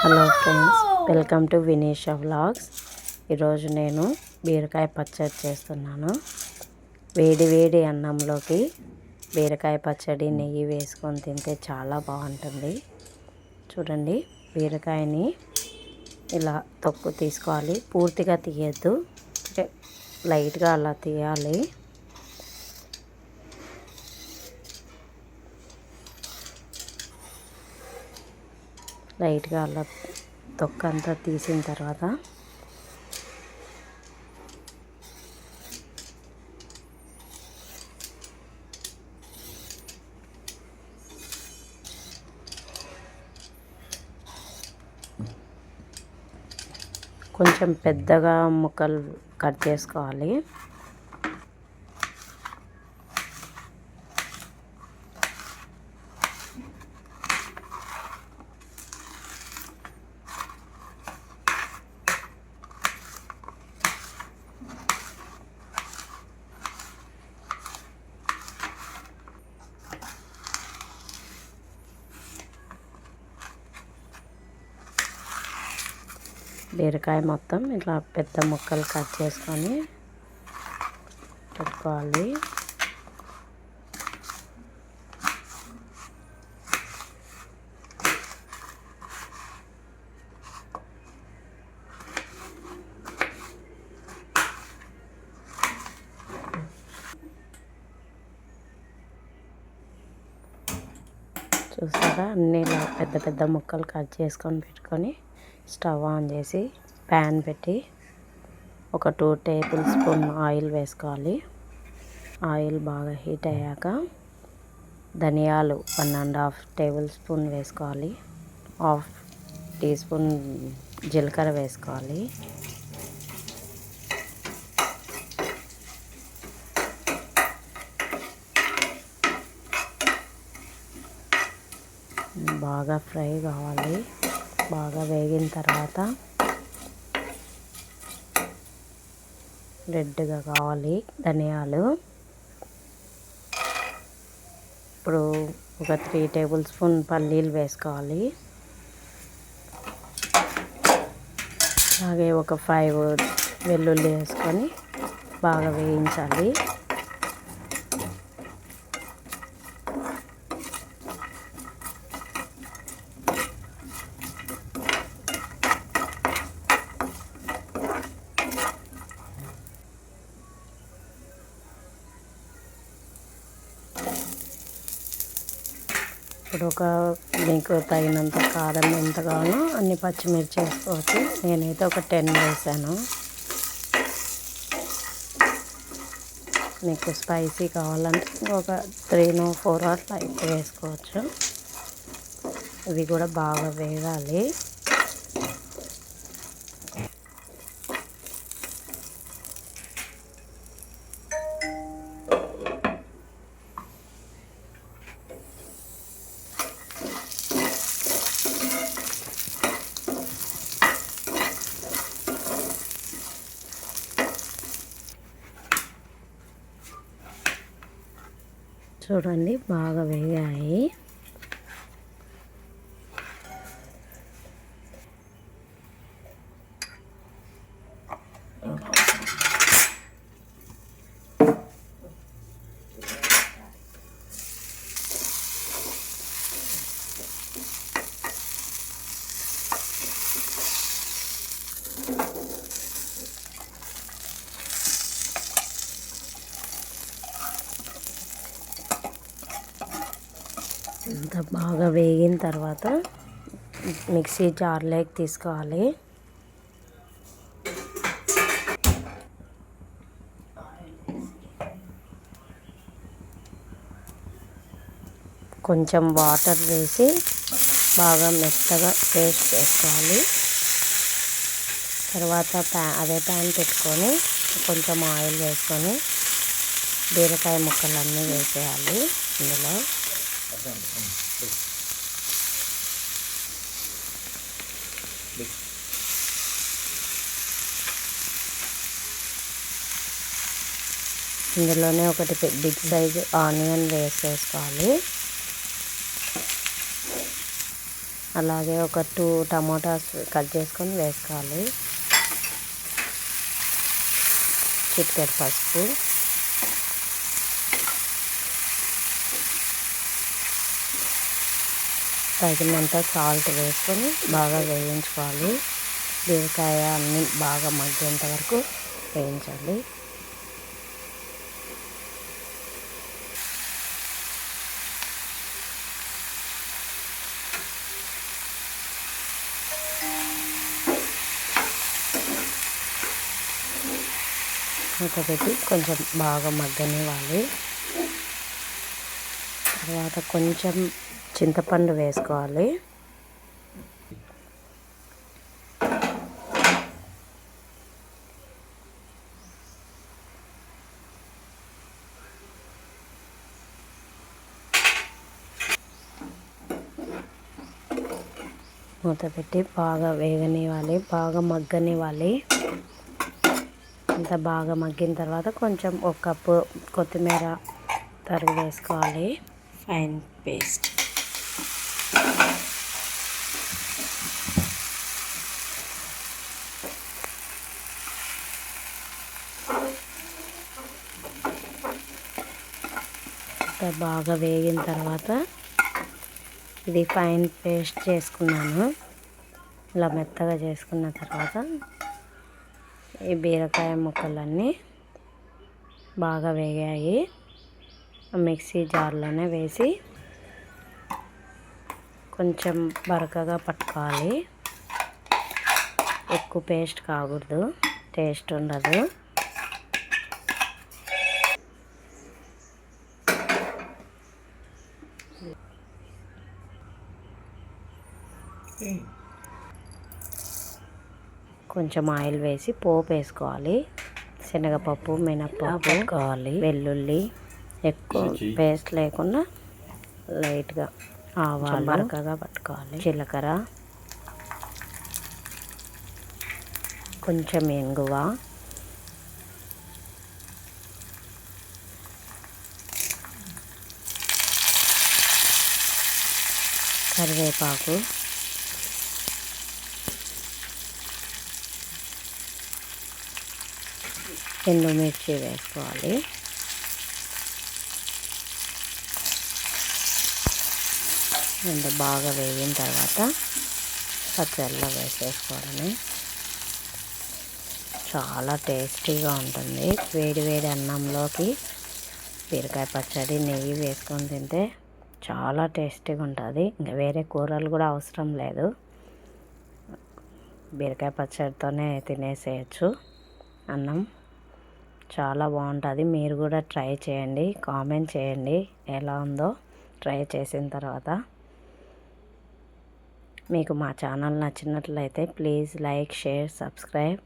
Hello friends, welcome to Vinisha vlogs. ఈరోజు నేను బీరకాయ పచ్చడి చేస్తున్నాను. వేడి వేడి అన్నంలోకి బీరకాయ పచ్చడి నెయ్యి వేసుకొని తింటే చాలా బాగుంటుంది. చూడండి, బీరకాయని ఇలా తొక్కు తీసుకోవాలి. పూర్తిగా తీయద్దు, లైట్గా అలా తీయాలి. లైట్గా అలా తొక్క అంతా తీసిన తర్వాత కొంచెం పెద్దగా ముక్కలు కట్ చేసుకోవాలి. బీరకాయ మొత్తం ఇట్లా పెద్ద ముక్కలు కట్ చేసుకొని పెట్టుకోవాలి. చూసారా, అన్నీ ఇలా పెద్ద పెద్ద ముక్కలు కట్ చేసుకొని పెట్టుకొని స్టవ్ ఆన్ చేసి ప్యాన్ పెట్టి ఒక 2 టేబుల్ స్పూన్ ఆయిల్ వేసుకోవాలి. ఆయిల్ బాగా హీట్ అయ్యాక ధనియాలు 1.5 టేబుల్ స్పూన్ వేసుకోవాలి. 1/2 టీ స్పూన్ జీలకర్ర వేసుకోవాలి. బాగా ఫ్రై కావాలి. బాగా వేగిన తర్వాత రెడ్గా కావాలి ధనియాలు. ఇప్పుడు ఒక 3 టేబుల్ స్పూన్ పల్లీలు వేసుకోవాలి. అలాగే ఒక 5 వెల్లుల్లి వేసుకొని బాగా వేయించాలి. ఇప్పుడు మీకు తగినంత కారం ఎంత కావాలో అన్ని పచ్చిమిర్చి వేసుకోవచ్చు. నేనైతే ఒక 10 వేసాను. మీకు స్పైసీ కావాలంటే ఒక 3-4 అట్లా ఎక్కువ వేసుకోవచ్చు. ఇవి కూడా బాగా వేగాలి. చూడండి, బాగా వేగాయి. ఇంత బాగా వేగిన తర్వాత మిక్సీ జార్లోకి తీసుకోవాలి. కొంచెం వాటర్ వేసి బాగా మెత్తగా పేస్ట్ చేసుకోవాలి. తర్వాత అదే ప్యాన్ పెట్టుకొని కొంచెం ఆయిల్ వేసుకొని బీరకాయ ముక్కలన్నీ వేసేయాలి. ఇందులో ఇందులోనే ఒకటి బిగ్ సైజు ఆనియన్ వేసేసుకోవాలి. అలాగే ఒక 2 టమోటాస్ కట్ చేసుకొని వేసుకోవాలి. చిటికెడు పసుపు, తగినంత సాల్ట్ వేసుకొని బాగా వేయించుకోవాలి. బీరకాయ అన్నీ బాగా మగ్గేంత వరకు వేయించాలి. మూత పెట్టి కొంచెం బాగా మగ్గనివ్వాలి. తర్వాత కొంచెం చింతపండు వేసుకోవాలి. మూత పెట్టి బాగా వేగనివ్వాలి, బాగా మగ్గనివ్వాలి. అంత బాగా మగ్గిన తర్వాత కొంచెం 1 కప్పు కొత్తిమీర తరిగి వేసుకోవాలి. ఫైన్ పేస్ట్, బాగా వేగిన తర్వాత ఇది ఫైన్ పేస్ట్ చేసుకున్నాను. ఇలా మెత్తగా చేసుకున్న తర్వాత ఈ బీరకాయ ముక్కలన్నీ బాగా వేగాయి. మిక్సీ జార్లోనే వేసి కొంచెం బరకగా పట్టుకోవాలి. ఎక్కువ పేస్ట్ కాకూడదు, టేస్ట్ ఉండదు. కొంచెం ఆయిల్ వేసి పోపు వేసుకోవాలి. శనగపప్పు, మినపప్పు వేసుకోవాలి. వెల్లుల్లి ఎక్కువ పేస్ట్ లేకుండా లైట్గా ఆవాలు బరకగా పట్టుకోవాలి. జీలకర్ర, కొంచెం ఇంగువ, కరివేపాకు, ఎండుమిర్చి వేసుకోవాలి. బాగా వేగిన తర్వాత పచ్చడిలో వేసేసుకోవడమే. చాలా టేస్టీగా ఉంటుంది. వేడి వేడి అన్నంలోకి బీరకాయ పచ్చడి నెయ్యి వేసుకొని తింటే చాలా టేస్టీగా ఉంటుంది. ఇంకా వేరే కూరలు కూడా అవసరం లేదు. బీరకాయ పచ్చడితోనే తినేసేయచ్చు అన్నం. చాలా బాగుంటుంది. మీరు కూడా ట్రై చేయండి, కామెంట్ చేయండి ఎలా ఉందో ట్రై చేసిన తర్వాత. మీకు మా ఛానల్ నచ్చినట్లయితే ప్లీజ్ లైక్, షేర్, సబ్స్క్రైబ్.